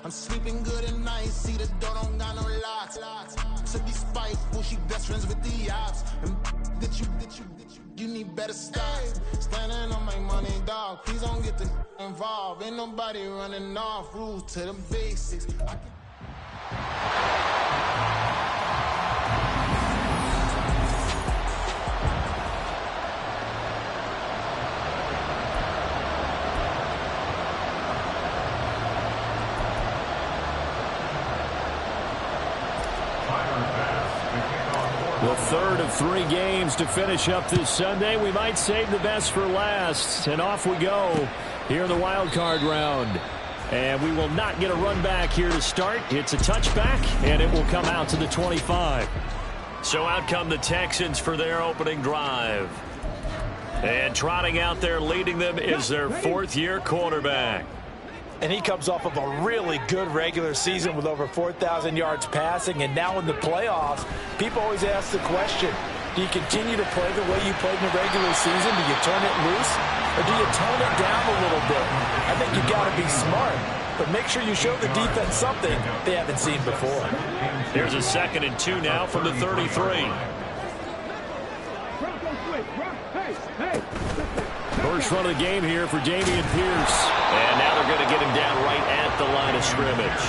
I'm sleeping good at night, see the door don't got no locks. To be spiteful, she best friends with the ops. And get you need better stocks. Standing on my money, dog, please don't get the involved. Ain't nobody running off, rules to the basics. The third of 3 games to finish up this Sunday. We might save the best for last. And off we go here in the wild card round. And we will not get a run back here to start. It's a touchback, and it will come out to the 25. So out come the Texans for their opening drive. And trotting out there leading them is their 4th-year quarterback. And he comes off of a really good regular season with over 4,000 yards passing. And now in the playoffs, people always ask the question, do you continue to play the way you played in the regular season? Do you turn it loose? Or do you tone it down a little bit? I think you've got to be smart. But make sure you show the defense something they haven't seen before. Here's a 2nd and 2 now from the 33. First run of the game here for Dameon Pierce. And now they're going to get him down right at the line of scrimmage.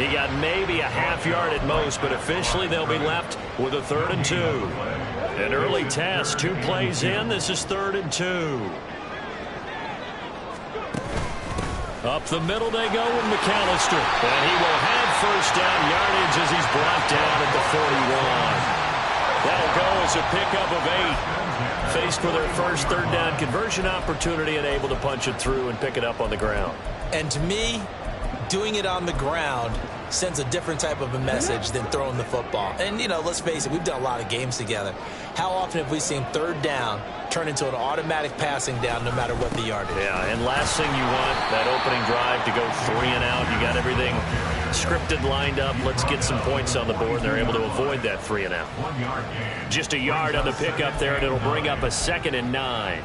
He got maybe a half yard at most, but officially they'll be left with a 3rd and 2. An early test, 2 plays in. This is 3rd and 2. Up the middle they go with McAllister. And he will have first down yardage as he's brought down at the 41. That'll go as a pickup of 8. Faced with their first 3rd down conversion opportunity and able to punch it through and pick it up on the ground. And to me, doing it on the ground sends a different type of a message than throwing the football. And, you know, let's face it, we've done a lot of games together. How often have we seen 3rd down turn into an automatic passing down no matter what the yardage? Yeah, and last thing you want, that opening drive to go 3 and out. You got everything scripted, lined up. Let's get some points on the board. They're able to avoid that 3 and out. Just a yard on the pickup there, and it'll bring up a 2nd and 9.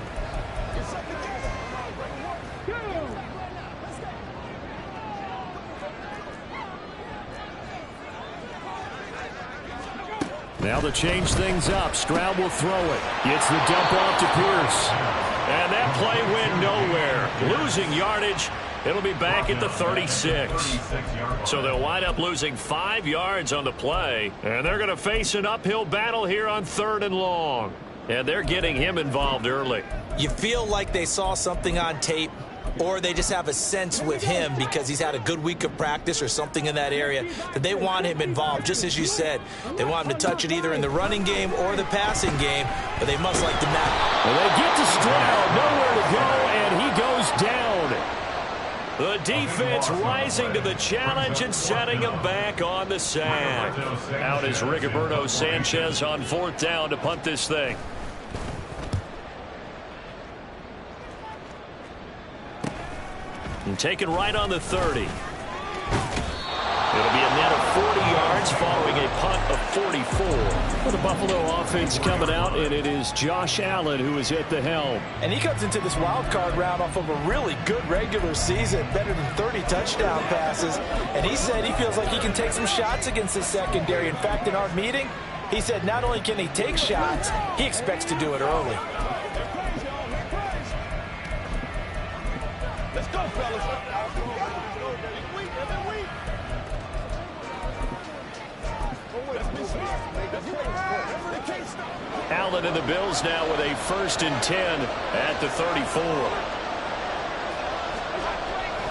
Now to change things up, Stroud will throw it. Gets the dump off to Pierce. And that play went nowhere. Losing yardage. It'll be back at the 36. So they'll wind up losing 5 yards on the play. And they're going to face an uphill battle here on 3rd and long. And they're getting him involved early. You feel like they saw something on tape, or they just have a sense with him because he's had a good week of practice or something in that area that they want him involved. Just as you said, they want him to touch it either in the running game or the passing game, but they must like the match. Well, they get to Stroud, nowhere to go, and he goes down. The defense rising to the challenge and setting him back on the sack. Out is Rigoberto Sanchez on 4th down to punt this thing. And taken right on the 30. It'll be a net of 40 yards following a punt of 44. For the Buffalo offense coming out, and it is Josh Allen who is at the helm. And he comes into this wild card round off of a really good regular season, better than 30 touchdown passes. And he said he feels like he can take some shots against the secondary. In fact, in our meeting, he said not only can he take shots, he expects to do it early. Let's go, fellas. Allen and the Bills now with a 1st and 10 at the 34.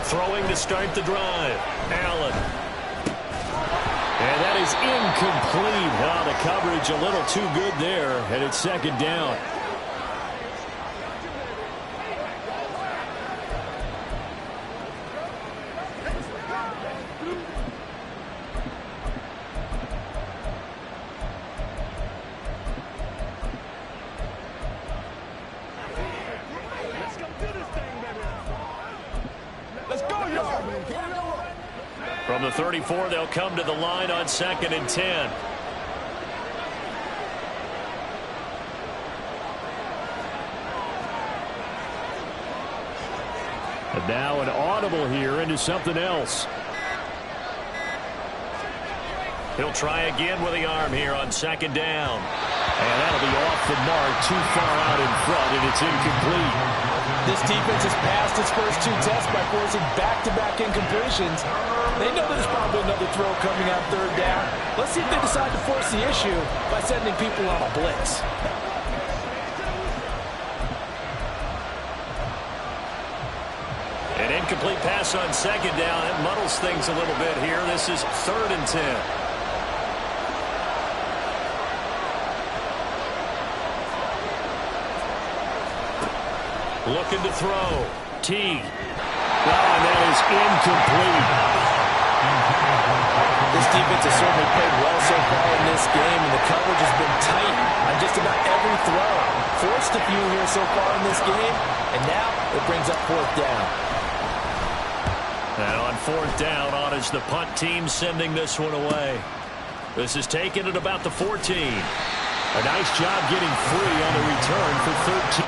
Throwing to start the drive. Allen. And that is incomplete. Wow, the coverage a little too good there, and it's 2nd down. From the 34, they'll come to the line on 2nd and 10. And now an audible here into something else. He'll try again with the arm here on second down. And that'll be off the mark, too far out in front, and it's incomplete. This defense has passed its first 2 tests by forcing back-to-back incompletions. They know there's probably another throw coming on third down. Let's see if they decide to force the issue by sending people on a blitz. An incomplete pass on second down. That muddles things a little bit here. This is 3rd and 10. Looking to throw. Teague. And that is incomplete. This defense has certainly played well so far in this game, and the coverage has been tight on just about every throw. Forced a few here so far in this game, and now it brings up 4th down. And on 4th down, on is the punt team sending this one away. This is taken at about the 14. A nice job getting free on the return for 13.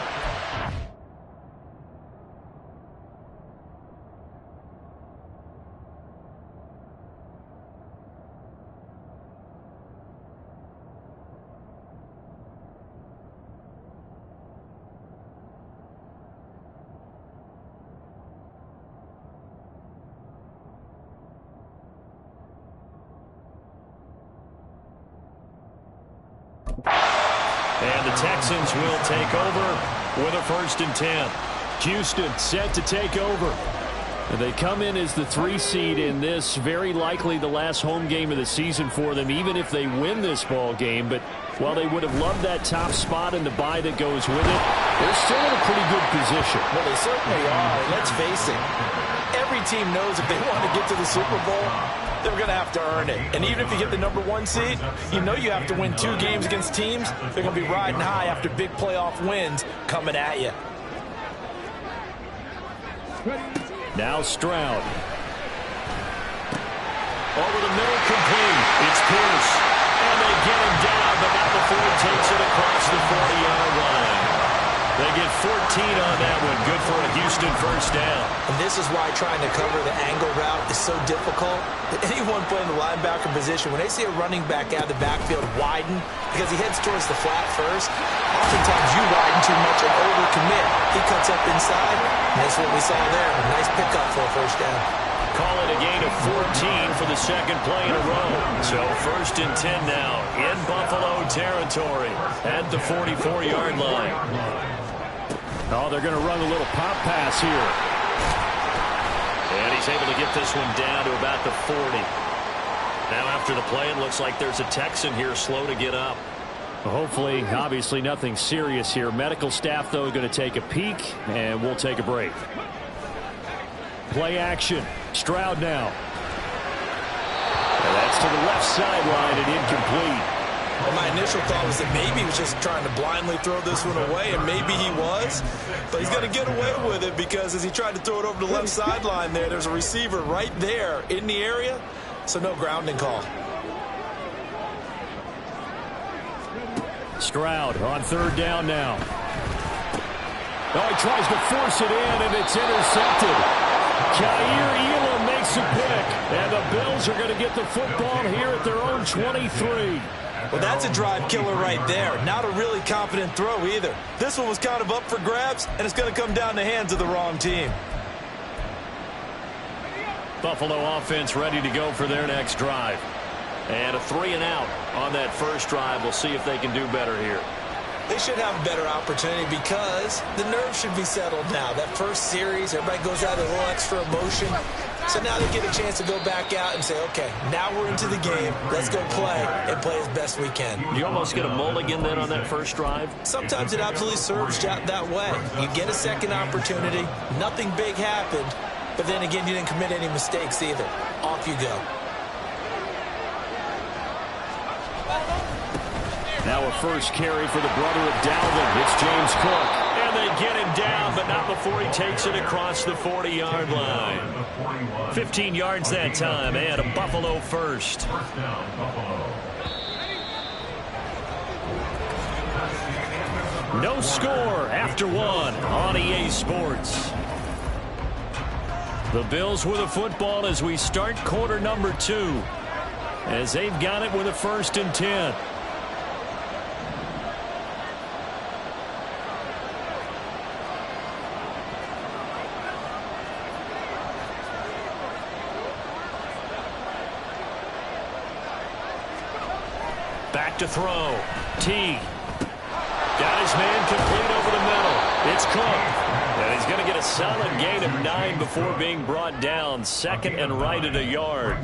And the Texans will take over with a 1st and 10. Houston set to take over. And they come in as the 3 seed in this, very likely the last home game of the season for them, even if they win this ball game. But while they would have loved that top spot and the bye that goes with it, they're still in a pretty good position. Well, they certainly are. Let's face it, every team knows if they want to get to the Super Bowl, they're going to have to earn it. And even if you get the number 1 seed, you know you have to win 2 games against teams. They're going to be riding high after big playoff wins coming at you. Now Stroud. Over the middle, complete. It's Pierce. And they get him down, but not before he takes it across the 40-yard line. They get 14 on that one. Good for a Houston 1st down. And this is why trying to cover the angle route is so difficult. Anyone playing the linebacker position, when they see a running back out of the backfield widen, because he heads towards the flat first, oftentimes you widen too much and overcommit. He cuts up inside, and that's what we saw there. A nice pickup for a 1st down. Call it a gain of 14 for the 2nd play in a row. So 1st and 10 now in Buffalo territory at the 44-yard line. Oh, they're going to run a little pop pass here. And he's able to get this one down to about the 40. Now after the play, it looks like there's a Texan here slow to get up. Hopefully, obviously nothing serious here. Medical staff, though, going to take a peek, and we'll take a break. Play action. Stroud now. And that's to the left sideline and incomplete. Well, my initial thought was that maybe he was just trying to blindly throw this one away, and maybe he was. But he's going to get away with it because as he tried to throw it over the left sideline there's a receiver right there in the area, so no grounding call. Stroud on 3rd down now. Oh, he tries to force it in, and it's intercepted. Kaiir Elam makes a pick, and the Bills are going to get the football here at their own 23. Well, that's a drive killer right there. Not a really confident throw either. This one was kind of up for grabs, and it's going to come down the hands of the wrong team. Buffalo offense ready to go for their next drive. And a 3-and-out on that first drive. We'll see if they can do better here. They should have a better opportunity because the nerves should be settled now. That first series, everybody goes out with a little extra emotion. So now they get a chance to go back out and say, okay, now we're into the game. Let's go play and play as best we can. You almost get a mulligan then on that first drive? Sometimes it absolutely serves that way. You get a second opportunity. Nothing big happened. But then again, you didn't commit any mistakes either. Off you go. Now a first carry for the brother of Dalvin. It's James Cook. And they get him down, but not before he takes it across the 40-yard line. 15 yards that time, and a Buffalo first. No score after one on EA Sports. The Bills with a football as we start quarter number 2. As they've got it with a 1st and 10. Back to throw. T. Got his man complete over the middle. It's Cook. And he's going to get a solid gain of 9 before being brought down. 2nd and right at a yard.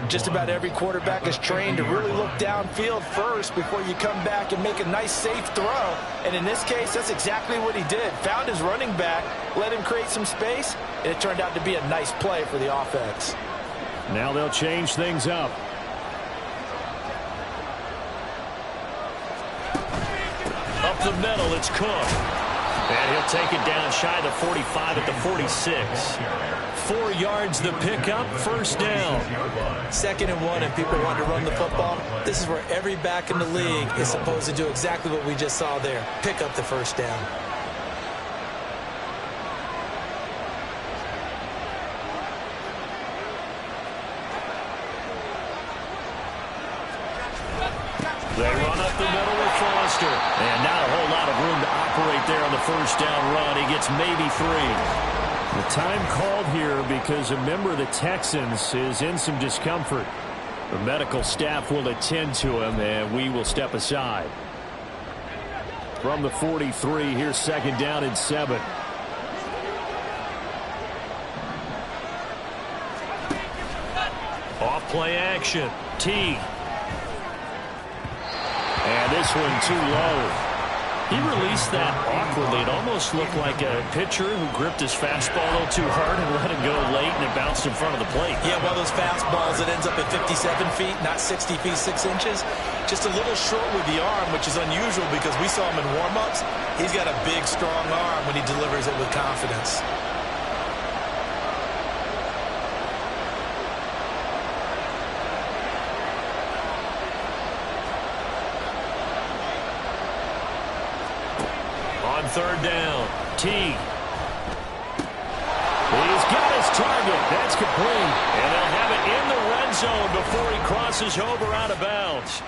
Just about every quarterback is trained to really look downfield first before you come back and make a nice, safe throw. And in this case, that's exactly what he did. Found his running back, let him create some space, and it turned out to be a nice play for the offense. Now they'll change things up. Up the middle, it's Cook. And he'll take it down shy of the 45 at the 46. 4 yards the pickup, 1st down. 2nd and 1, and people want to run the football. This is where every back in the league is supposed to do exactly what we just saw there. Pick up the 1st down. They run up the middle with Foster. And not a whole lot of room to operate there on the 1st down run. He gets maybe 3. The time called here because a member of the Texans is in some discomfort. The medical staff will attend to him, and we will step aside. From the 43, here's 2nd down and 7. Off play action. T. And this one too low. He released that awkwardly. It almost looked like a pitcher who gripped his fastball a little too hard and let it go late, and it bounced in front of the plate. Yeah, one of those fastballs that ends up at 57 feet, not 60 feet, 6 inches. Just a little short with the arm, which is unusual because we saw him in warm-ups. He's got a big, strong arm when he delivers it with confidence. On 3rd down, T. He's got his target. That's complete. And they'll have it in the red zone before he crosses over out of bounds.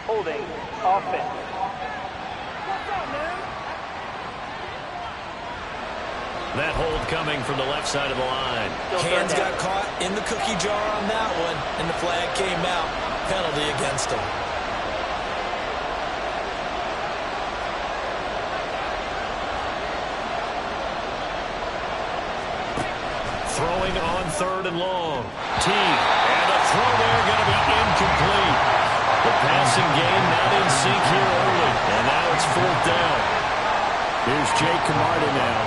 Holding offense. That hold coming from the left side of the line. Hands got caught in the cookie jar on that one, and the flag came out. Penalty against him. Throwing on 3rd and long. T. And the throw there going to be incomplete. The passing game not in sync here early. And now it's 4th down. Here's Jake Camarda now.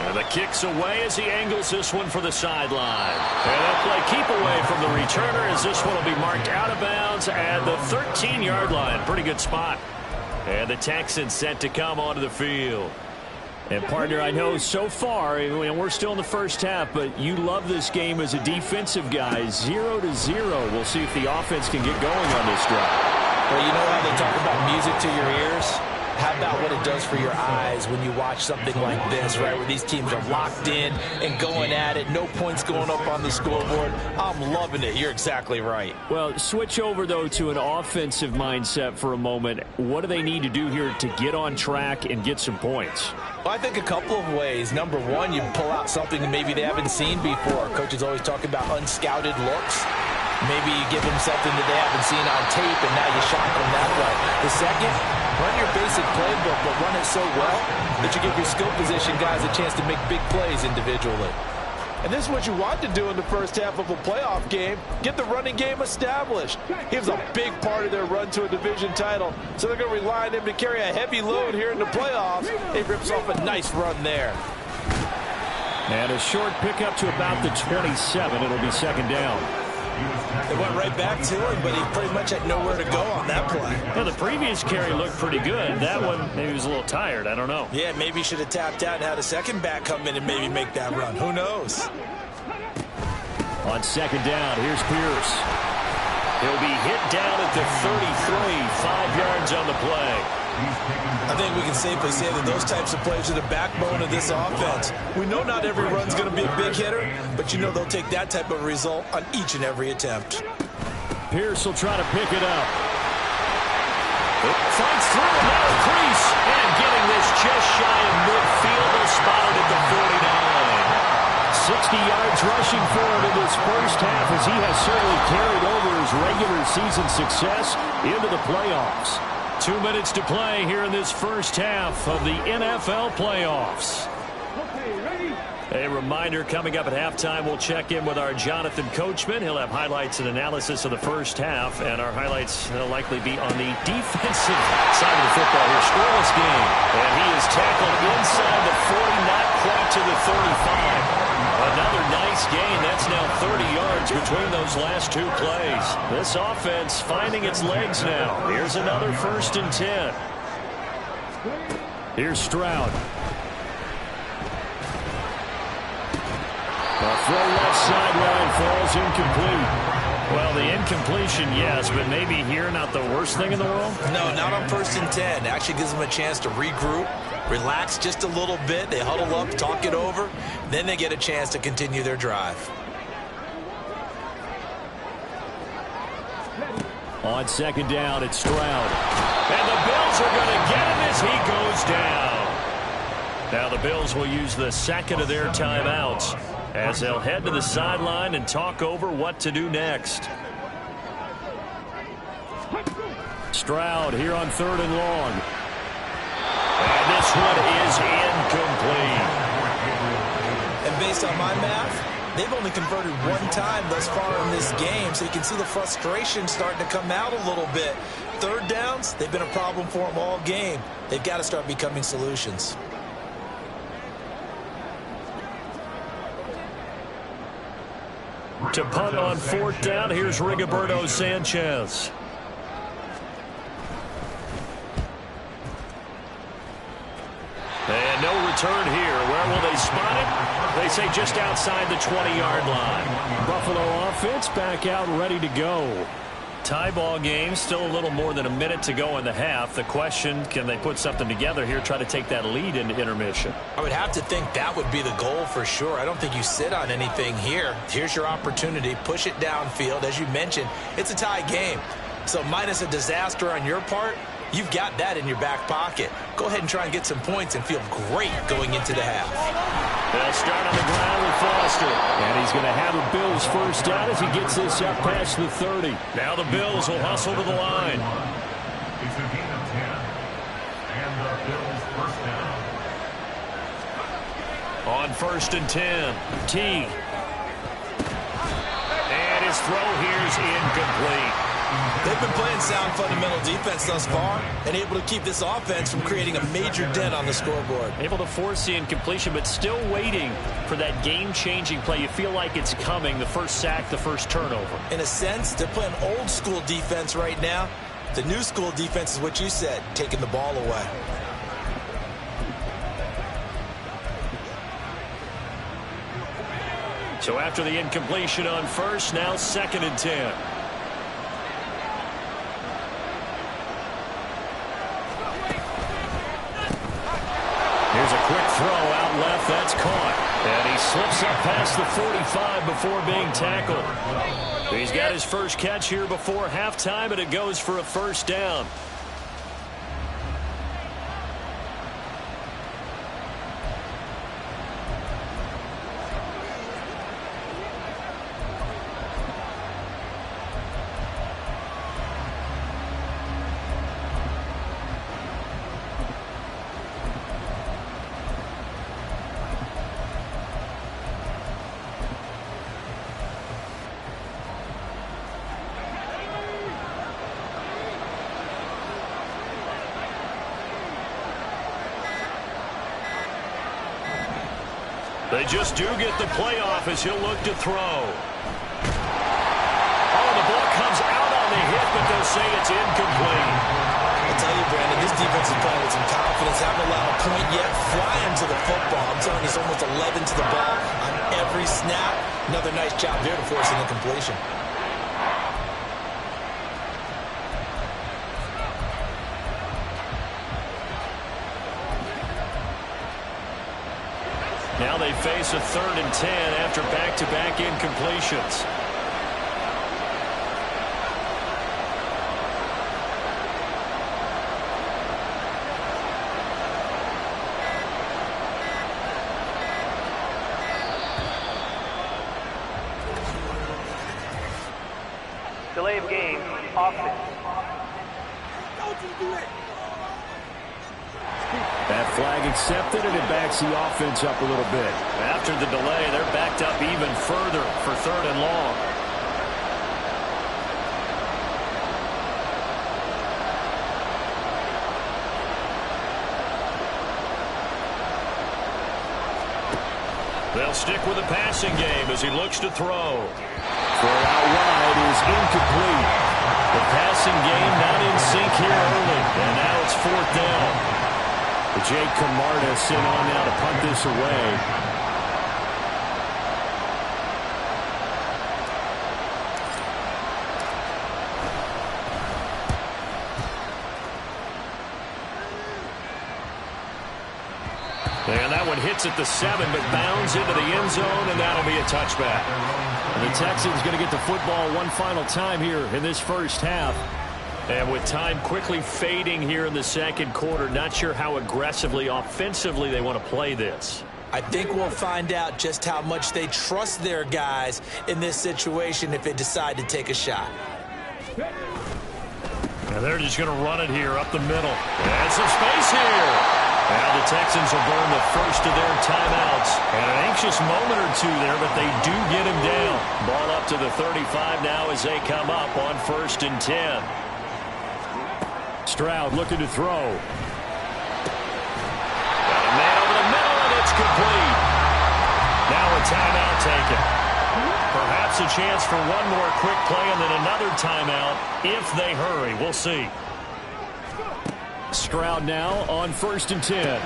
And the kick's away as he angles this one for the sideline. And they'll play keep away from the returner as this one will be marked out of bounds at the 13-yard line. Pretty good spot. And the Texans set to come onto the field. And, partner, I know so far, we're still in the first half, but you love this game as a defensive guy. 0-0. We'll see if the offense can get going on this drive. Well, you know how they talk about music to your ears? How about what it does for your eyes when you watch something like this, right, where these teams are locked in and going at it, no points going up on the scoreboard? I'm loving it. You're exactly right. Well, switch over, though, to an offensive mindset for a moment. What do they need to do here to get on track and get some points? Well, I think a couple of ways. Number one, you pull out something that maybe they haven't seen before. Coaches always talk about unscouted looks. Maybe you give them something that they haven't seen on tape, and now you shock them that way. The second, run your basic playbook, but run it so well that you give your skill position guys a chance to make big plays individually. And this is what you want to do in the first half of a playoff game. Get the running game established. He was a big part of their run to a division title, so they're going to rely on him to carry a heavy load here in the playoffs. He rips off a nice run there. And a short pickup to about the 27. It'll be 2nd down. They went right back to him, but he pretty much had nowhere to go on that play. Well, the previous carry looked pretty good. That one, maybe he was a little tired. I don't know. Yeah, maybe he should have tapped out and had a second back come in and maybe make that run. Who knows? On 2nd down, here's Pierce. He'll be hit down at the 33, 5 yards on the play. I think we can safely say that those types of plays are the backbone of this offense. We know not every run's going to be a big hitter, but you know they'll take that type of result on each and every attempt. Pierce will try to pick it up. Fights through another crease, and getting this just shy of midfield. They'll spot it at the 49. 60 yards rushing for him in this first half, as he has certainly carried over his regular season success into the playoffs. 2 minutes to play here in this first half of the NFL playoffs. A reminder, coming up at halftime, we'll check in with our Jonathan Coachman. He'll have highlights and analysis of the first half, and our highlights will likely be on the defensive side of the football here. Scoreless game, and he is tackled inside the 40, not quite to the 35. Another nice gain. That's now 30 yards between those last two plays. This offense finding its legs now. Here's another 1st and 10. Here's Stroud. A throw left sideline falls incomplete. Well, the incompletion, yes, but maybe here not the worst thing in the world? No, not on 1st and 10. Actually gives them a chance to regroup, relax just a little bit. They huddle up, talk it over. Then they get a chance to continue their drive. On 2nd down, it's Stroud. And the Bills are going to get him as he goes down. Now the Bills will use the 2nd of their timeouts as they'll head to the sideline and talk over what to do next. Stroud here on 3rd and long. And this one is incomplete. And based on my math, they've only converted one time thus far in this game, so you can see the frustration starting to come out a little bit. 3rd downs, they've been a problem for them all game. They've got to start becoming solutions. To punt on 4th down, here's Rigoberto Sanchez. And no return here. Where will they spot it? They say just outside the 20-yard line. Buffalo offense back out ready to go. Tie ball game, still a little more than a minute to go in the half. The question, can they put something together here, try to take that lead into intermission? I would have to think that would be the goal for sure. I don't think you sit on anything here. Here's your opportunity. Push it downfield. As you mentioned, it's a tie game. So minus a disaster on your part, you've got that in your back pocket. Go ahead and try and get some points and feel great going into the half. They'll start on the ground with Foster. And he's going to have a Bills 1st down as he gets this up past the 30. Now the Bills will hustle to the line. It's a gain of 10. And the Bills 1st down. On 1st and 10, T. And his throw here is incomplete. They've been playing sound fundamental defense thus far and able to keep this offense from creating a major dent on the scoreboard. Able to force the incompletion, but still waiting for that game-changing play. You feel like it's coming, the first sack, the first turnover. In a sense, they're playing old-school defense right now. The new school defense is what you said, taking the ball away. So after the incompletion on 1st, now 2nd and 10. Here's a quick throw out left. That's caught. And he slips up past the 45 before being tackled. He's got his first catch here before halftime, and it goes for a 1st down. They just do get the playoff as he'll look to throw. Oh, the ball comes out on the hit, but they'll say it's incomplete. I'll tell you, Brandon, this defense is playing with some confidence. Haven't allowed a point yet. Flying to the football. I'm telling you, it's almost 11 to the ball on every snap. Another nice job there to force an incompletion. Now they face a 3rd and 10 after back-to-back incompletions. Delay of game, offense. That flag accepted, and it backs the offense up a little bit. After the delay, they're backed up even further for 3rd and long. They'll stick with the passing game as he looks to throw. Throw out wide is incomplete. The passing game not in sync here early, and now it's 4th down. Jake Camarda sent on now to punt this away. And that one hits at the 7, but bounds into the end zone, and that'll be a touchback. And the Texans going to get the football one final time here in this first half. And with time quickly fading here in the second quarter, not sure how aggressively, offensively they want to play this. I think we'll find out just how much they trust their guys in this situation if they decide to take a shot. And they're just going to run it here up the middle. And some space here. Now the Texans will burn the first of their timeouts. And an anxious moment or two there, but they do get him down. Ball up to the 35 now as they come up on 1st and 10. Stroud looking to throw. Got a man over the middle, and it's complete. Now a timeout taken. Perhaps a chance for one more quick play and then another timeout if they hurry. We'll see. Stroud now on 1st and 10.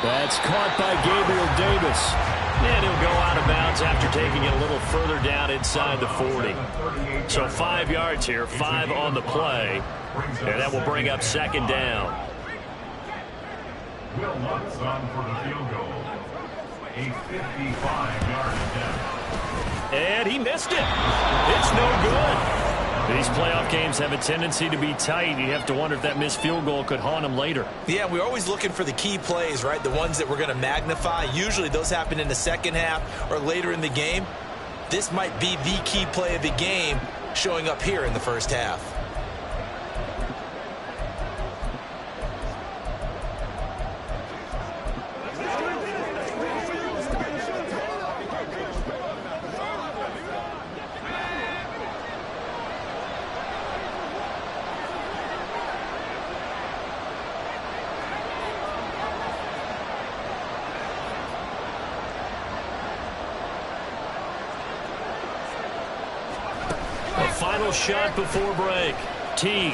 That's caught by Gabriel Davis. And he'll go out of bounds after taking it a little further down inside the 40. So 5 yards here, 5 on the play. And that will bring up 2nd down. Will Lutz on for the field goal. A 55-yard attempt. And he missed it. It's no good. These playoff games have a tendency to be tight. You have to wonder if that missed field goal could haunt him later. Yeah, we're always looking for the key plays, right? The ones that we're going to magnify. Usually those happen in the second half or later in the game. This might be the key play of the game showing up here in the first half. Final shot before break. T. And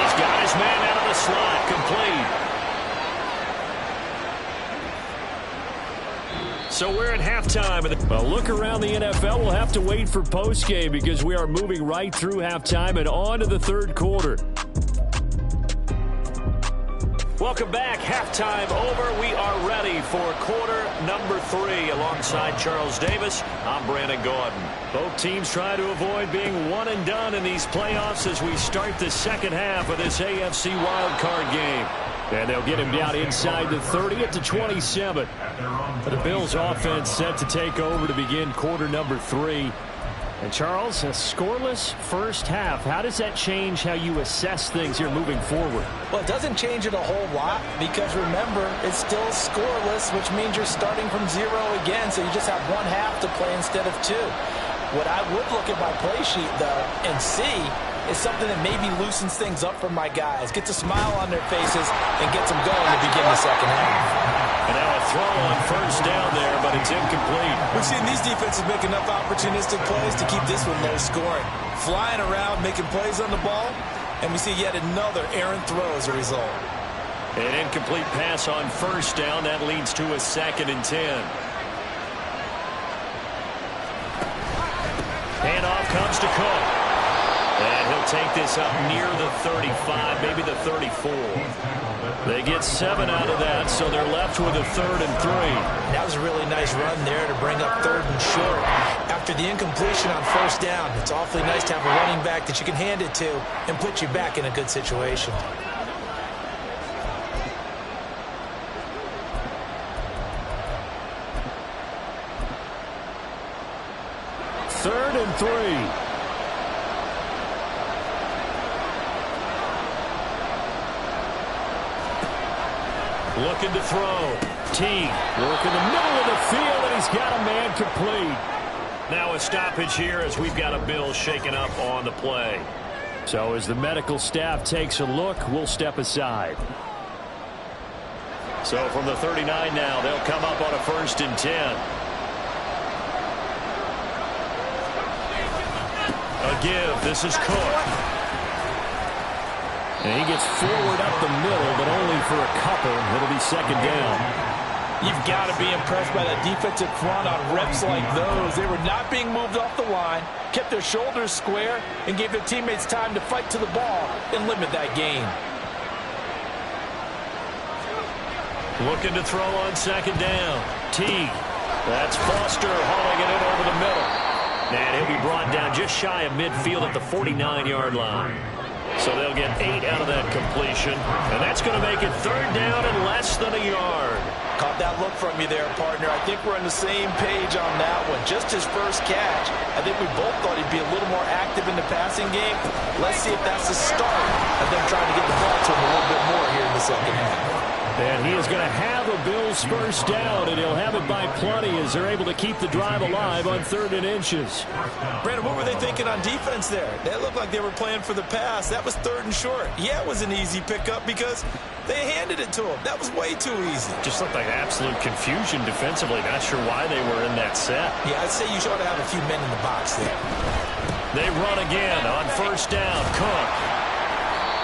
he's got his man out of the slot. Complete. So we're at halftime. Well, look around the NFL. We'll have to wait for postgame because we are moving right through halftime and on to the 3rd quarter. Welcome back. Halftime over. We are ready for quarter number 3. Alongside Charles Davis, I'm Brandon Gordon. Both teams try to avoid being one and done in these playoffs as we start the second half of this AFC wildcard game. And they'll get him down inside the 30 at the 27. The Bills offense set to take over to begin quarter number 3. And Charles, a scoreless first half. How does that change how you assess things here moving forward? Well, it doesn't change it a whole lot because remember, it's still scoreless, which means you're starting from 0 again, so you just have one half to play instead of 2. What I would look at my play sheet, though, and see is something that maybe loosens things up for my guys, gets a smile on their faces, and gets them going to begin the second half. And now a throw on first down there, but it's incomplete. We've seen these defenses make enough opportunistic plays to keep this one low scoring. Flying around, making plays on the ball, and we see yet another errant throw as a result. An incomplete pass on first down. That leads to a 2nd and 10. Handoff comes to Cook. And he'll take this up near the 35, maybe the 34. They get 7 out of that, so they're left with a 3rd and 3. That was a really nice run there to bring up 3rd and short. After the incompletion on 1st down, it's awfully nice to have a running back that you can hand it to and put you back in a good situation. Third and 3. Looking to throw. Teague working the middle of the field, and he's got a man complete. Now a stoppage here as we've got a Bills shaken up on the play. So as the medical staff takes a look, we'll step aside. So from the 39 now, they'll come up on a 1st and 10. A give. This is Cook. And he gets forward up the middle, but only for a couple. It'll be 2nd down. You've got to be impressed by that defensive front on reps like those. They were not being moved off the line, kept their shoulders square, and gave their teammates time to fight to the ball and limit that gain. Looking to throw on 2nd down. Teague. That's Foster hauling it in over the middle. And he'll be brought down just shy of midfield at the 49-yard line. So they'll get 8 out of that completion. And that's going to make it 3rd down and less than a yard. Caught that look from you there, partner. I think we're on the same page on that one. Just his first catch. I think we both thought he'd be a little more active in the passing game. Let's see if that's the start of them trying to get the ball to him a little bit more here in the 2nd half. And he is going to have a Bills first down, and he'll have it by plenty as they're able to keep the drive alive on 3rd and inches. Brandon, what were they thinking on defense there? That looked like they were playing for the pass. That was 3rd and short. Yeah, it was an easy pickup because they handed it to him. That was way too easy. Just looked like absolute confusion defensively. Not sure why they were in that set. Yeah, I'd say you ought to have a few men in the box there. They run again on 1st down. Cook.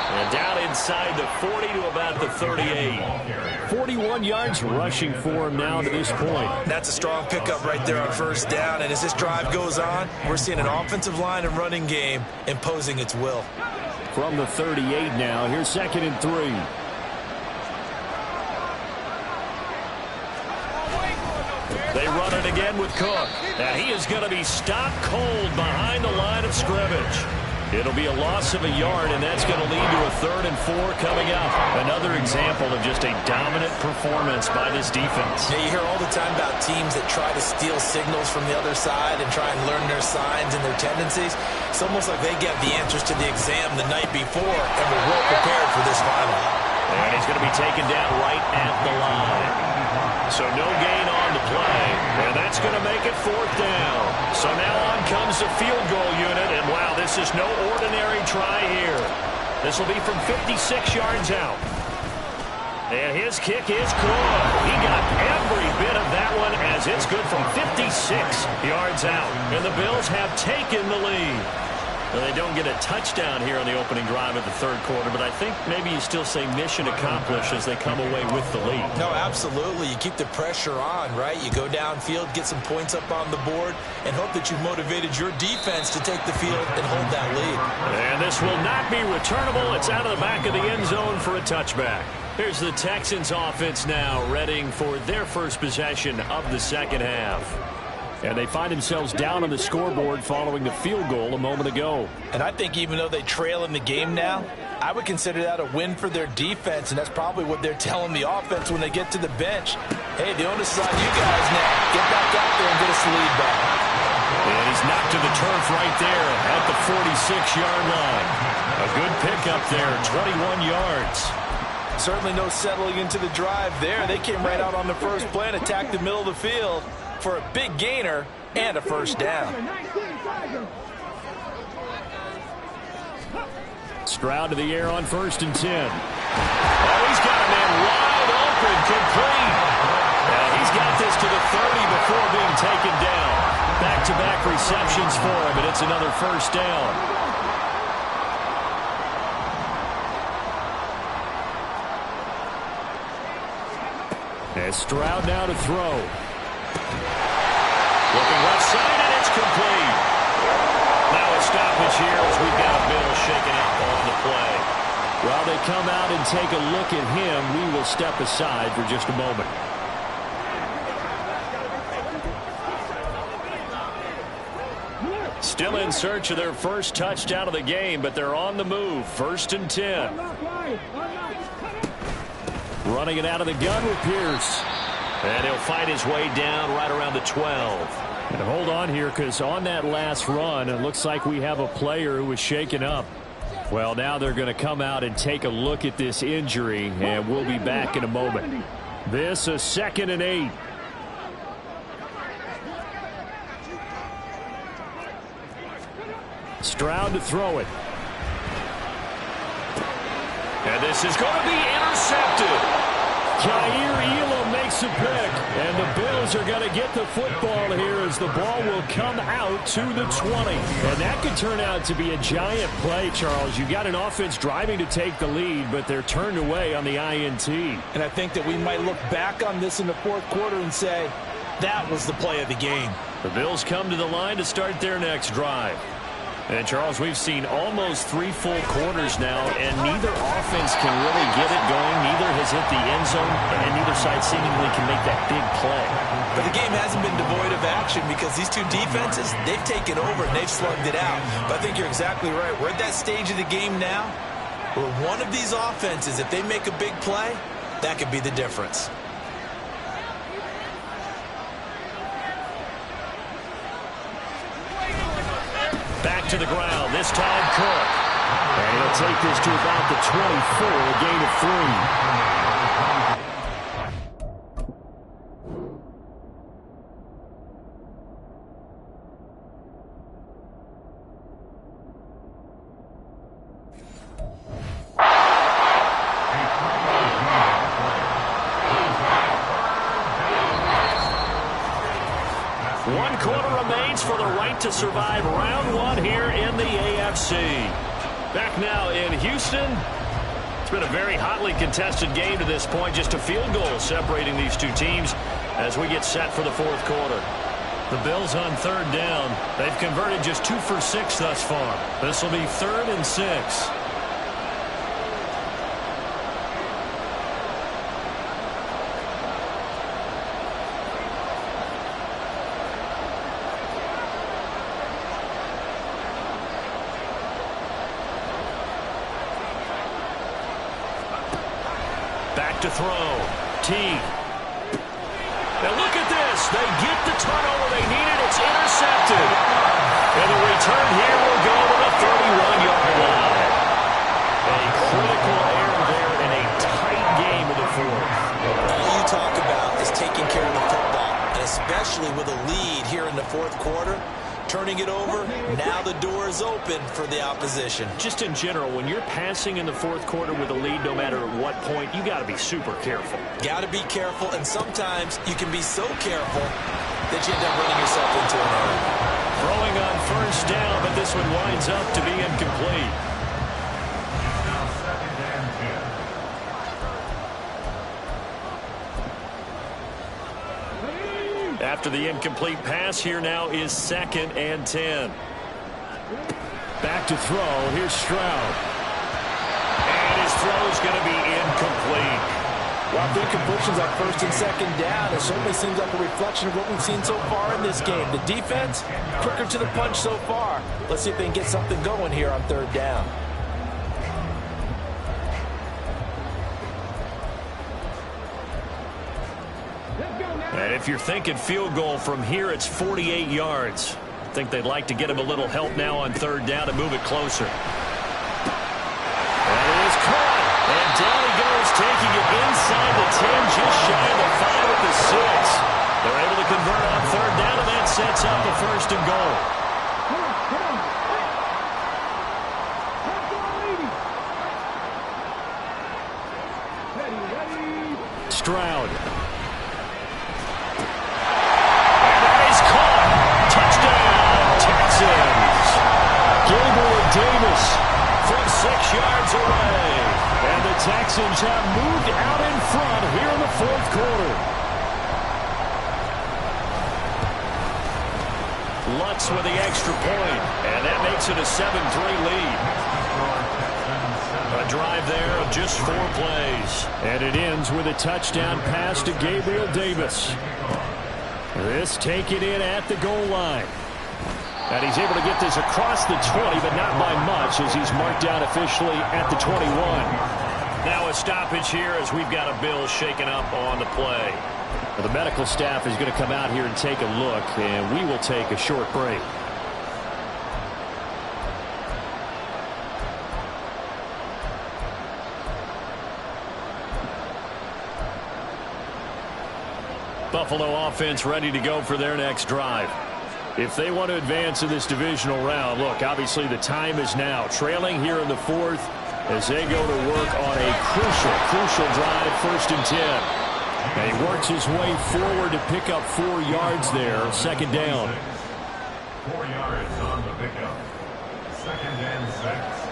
And down inside the 40 to about the 38. 41 yards rushing for him now to this point. That's a strong pickup right there on 1st down. And as this drive goes on, we're seeing an offensive line and running game imposing its will. From the 38 now, here's 2nd and 3. They run it again with Cook. Now he is going to be stopped cold behind the line of scrimmage. It'll be a loss of a yard, and that's going to lead to a 3rd and 4 coming up. Another example of just a dominant performance by this defense. Yeah, you hear all the time about teams that try to steal signals from the other side and try and learn their signs and their tendencies. It's almost like they get the answers to the exam the night before and were well prepared for this final. And he's going to be taken down right at the line. So no gain on the play, and that's going to make it 4th down. So now on comes the field goal unit, and wow, this is no ordinary try here. This will be from 56 yards out. And his kick is good. He got every bit of that one as it's good from 56 yards out. And the Bills have taken the lead. Well, they don't get a touchdown here on the opening drive of the 3rd quarter, but I think maybe you still say mission accomplished as they come away with the lead. No, absolutely. You keep the pressure on, right? You go downfield, get some points up on the board, and hope that you've motivated your defense to take the field and hold that lead. And this will not be returnable. It's out of the back of the end zone for a touchback. Here's the Texans offense now, readying for their first possession of the 2nd half. And they find themselves down on the scoreboard following the field goal a moment ago. And I think even though they trail in the game now, I would consider that a win for their defense, and that's probably what they're telling the offense when they get to the bench. Hey, the onus is on you guys now. Get back out there and get us the lead back. And he's knocked to the turf right there at the 46-yard line. A good pickup there, 21 yards. Certainly no settling into the drive there. They came right out on the first play and attacked the middle of the field for a big gainer and a 1st down. Stroud to the air on 1st and 10. Oh, he's got a man wide open, complete. Now he's got this to the 30 before being taken down. Back-to-back receptions for him, and it's another 1st down. And Stroud now to throw. Looking left side, and it's complete. Now a stoppage here as we've got a Bills shaken come out and take a look at him, we will step aside for just a moment. Still in search of their first touchdown of the game, but they're on the move. 1st and 10. Running it out of the gun with Pierce. And he'll fight his way down right around the 12. And hold on here, because on that last run, it looks like we have a player who was shaken up. Well, now they're going to come out and take a look at this injury, and we'll be back in a moment. This is 2nd and 8. Stroud to throw it. And this is going to be intercepted. Kaiir Elam makes a pick, and the Bills are going to get the football here as the ball will come out to the 20. And that could turn out to be a giant play, Charles. You got an offense driving to take the lead, but they're turned away on the INT. And I think that we might look back on this in the 4th quarter and say, that was the play of the game. The Bills come to the line to start their next drive. And, Charles, we've seen almost 3 full quarters now, and neither offense can really get it going. Neither has hit the end zone, and neither side seemingly can make that big play. But the game hasn't been devoid of action because these two defenses, they've taken over and they've slugged it out. But I think you're exactly right. We're at that stage of the game now where one of these offenses, if they make a big play, that could be the difference. Back to the ground, this time Cook. And he'll take this to about the 24, a gain of 3. For the right to survive round 1 here in the AFC. Back now in Houston. It's been a very hotly contested game to this point. Just a field goal separating these two teams as we get set for the 4th quarter. The Bills on 3rd down. They've converted just 2 for 6 thus far. This will be 3rd and 6. To throw. T. Now look at this. They get the turnover they needed. It's intercepted. And the return here will go to the 31-yard line. A critical error there in a tight game of the 4th. All you talk about is taking care of the football, and especially with a lead here in the 4th quarter. Turning it over, now the door is open for the opposition. Just in general, when you're passing in the 4th quarter with a lead, no matter at what point, you got to be super careful. Got to be careful, and sometimes you can be so careful that you end up running yourself into an error. Throwing on 1st down, but this one winds up to be incomplete. After the incomplete pass, here now is 2nd and 10. Back to throw. Here's Stroud. And his throw is going to be incomplete. Well, the incompletions on 1st and 2nd down, it certainly seems like a reflection of what we've seen so far in this game. The defense, quicker to the punch so far. Let's see if they can get something going here on 3rd down. And if you're thinking field goal from here, it's 48 yards. I think they'd like to get him a little help now on 3rd down to move it closer. And it is caught. And down he goes, taking it inside the 10, just shy of the 5 at the 6. They're able to convert on 3rd down, and that sets up a 1st and goal. Stroud. Davis from 6 yards away. And the Texans have moved out in front here in the 4th quarter. Lutz with the extra point, and that makes it a 7-3 lead. A drive there of just 4 plays. And it ends with a touchdown pass to Gabriel Davis. This taken in at the goal line. And he's able to get this across the 20, but not by much, as he's marked down officially at the 21. Now a stoppage here as we've got a bill shaken up on the play. Well, the medical staff is going to come out here and take a look, and we will take a short break. Buffalo offense ready to go for their next drive. If they want to advance in this divisional round, look, obviously the time is now. Trailing here in the 4th as they go to work on a crucial drive, 1st and 10. And he works his way forward to pick up 4 yards there, 2nd down. 4 yards on the pickup. 2nd and 6.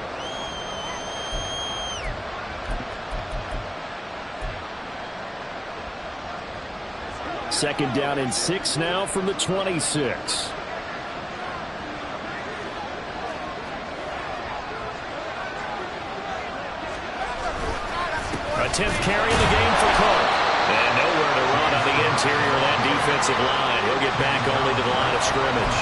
Second down and 6 now from the 26. A 10th carry in the game for Cook. And nowhere to run on the interior of that defensive line. He'll get back only to the line of scrimmage.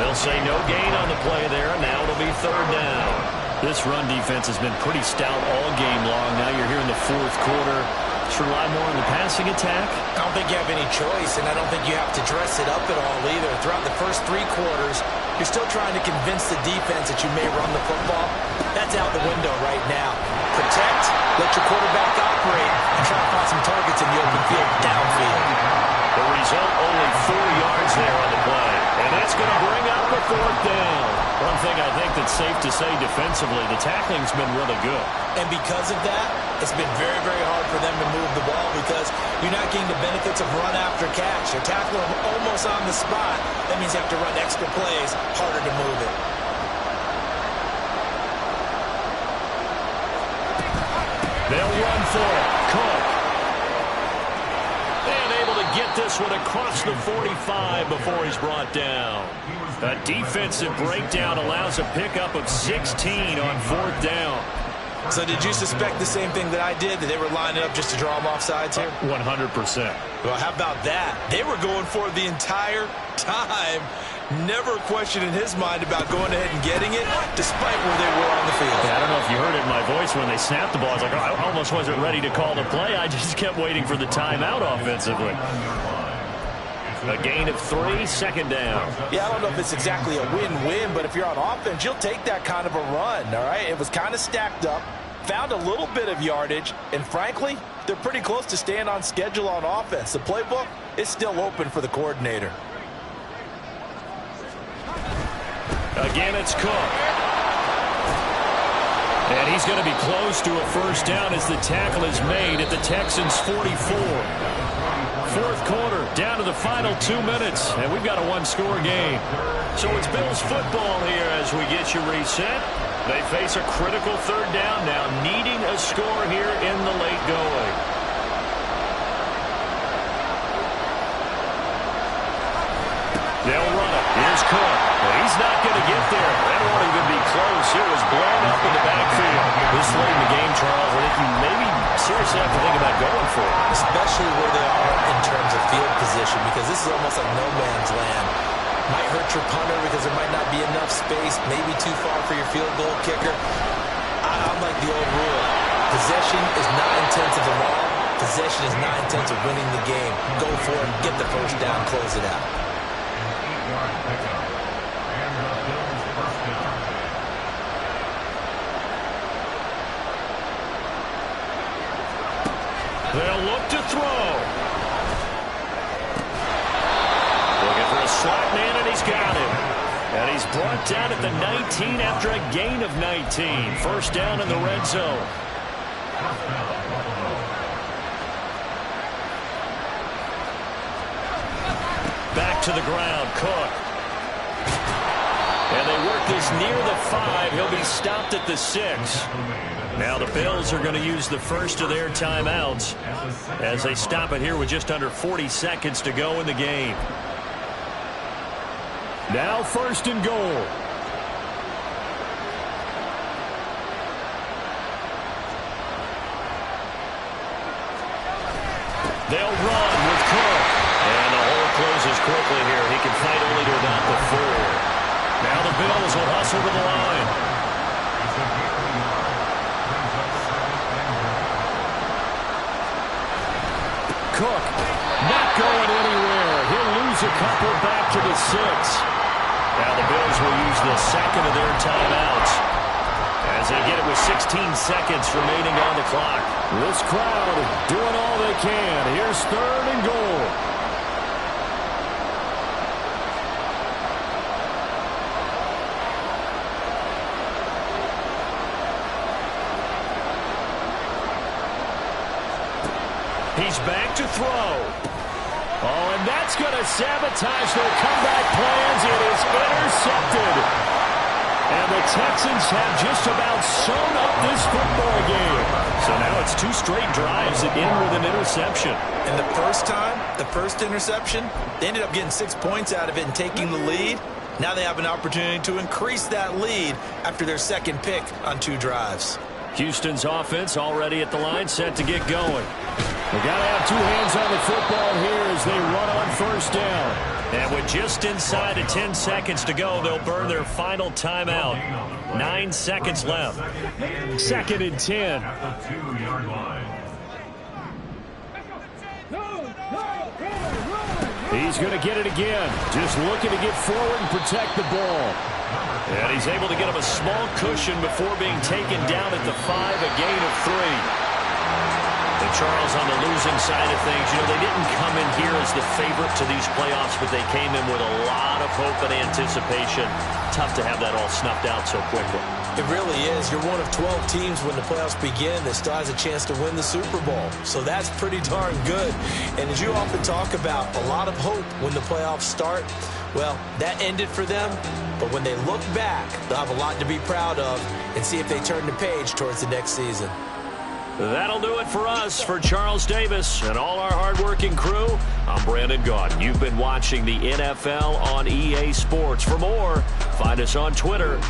They'll say no gain on the play there. Now it'll be 3rd down. This run defense has been pretty stout all game long. Now you're here in the 4th quarter. Just rely more on the passing attack? I don't think you have any choice, and I don't think you have to dress it up at all either. Throughout the first 3 quarters, you're still trying to convince the defense that you may run the football. That's out the window right now. Protect, let your quarterback operate, and try to find some targets in the open field downfield. The result, only 4 yards there on the play. And that's going to bring up a 4th down. One thing I think that's safe to say defensively, the tackling's been really good. And because of that, it's been very, very hard for them to move the ball because you're not getting the benefits of run after catch. You're tackling them almost on the spot. That means you have to run extra plays, harder to move it. They'll run for it. Cook. And able to get this one across the 45 before he's brought down. A defensive breakdown allows a pickup of 16 on 4th down. So did you suspect the same thing that I did, that they were lining up just to draw them off sides here? 100%. Well, how about that? They were going for it the entire time. Never a question in his mind about going ahead and getting it, despite where they were on the field. Yeah, I don't know if you heard it in my voice when they snapped the ball. I was like, oh, I almost wasn't ready to call the play. I just kept waiting for the timeout offensively. A gain of 3, 2nd down. Yeah, I don't know if it's exactly a win-win, but if you're on offense, you'll take that kind of a run, all right? It was kind of stacked up, found a little bit of yardage, and frankly, they're pretty close to staying on schedule on offense. The playbook is still open for the coordinator. Again, it's Cook. And he's going to be close to a 1st down as the tackle is made at the Texans' 44. 4th quarter, down to the final 2 minutes, and we've got a 1-score game. So it's Bills football here as we get you reset. They face a critical 3rd down now, needing a score here in the late going. They'll run it. Here's Cook. Well, he's not going to get there. That won't even be close. It was blown up in the backfield. This late in the game, Charles, I think you maybe seriously have to think about going for it. Especially where they are in terms of field position, because this is almost like no man's land. Might hurt your punter because there might not be enough space, maybe too far for your field goal kicker. I'm like the old rule. Possession is 9/10 of the law. Possession is 9/10 of winning the game. Go for it, get the 1st down, close it out. They'll look to throw. Looking for a slot man, and he's got him. And he's brought down at the 19 after a gain of 19. 1st down in the red zone. Back to the ground, Cook. And they work this near the 5. He'll be stopped at the 6. Now the Bills are going to use the first of their timeouts as they stop it here with just under 40 seconds to go in the game. Now 1st and goal. whistle to the line. Cook not going anywhere. He'll lose a couple back to the 6. Now the Bills will use the second of their timeouts as they get it with 16 seconds remaining on the clock. This crowd doing all they can. Here's 3rd and goal. He's back to throw. Oh, and that's going to sabotage their comeback plans. It is intercepted. And the Texans have just about sewn up this football game. So now it's 2 straight drives that end with an interception. And the first time, the first interception, they ended up getting 6 points out of it and taking the lead. Now they have an opportunity to increase that lead after their second pick on 2 drives. Houston's offense already at the line, set to get going. They got to have 2 hands on the football here as they run on first down. And with just inside of 10 seconds to go, they'll burn their final timeout. 9 seconds left. 2nd and 10. At the 2-yard line. He's going to get it again. Just looking to get forward and protect the ball. And he's able to get him a small cushion before being taken down at the 5, a gain of 3. And Charles, on the losing side of things, you know, they didn't come in here as the favorite to these playoffs, but they came in with a lot of hope and anticipation. Tough to have that all snuffed out so quickly. It really is. You're one of 12 teams when the playoffs begin that still has a chance to win the Super Bowl. So that's pretty darn good. And as you often talk about, a lot of hope when the playoffs start. Well, that ended for them. But when they look back, they'll have a lot to be proud of and see if they turn the page towards the next season. That'll do it for us. For Charles Davis and all our hardworking crew, I'm Brandon Gaudin. You've been watching the NFL on EA Sports. For more, find us on Twitter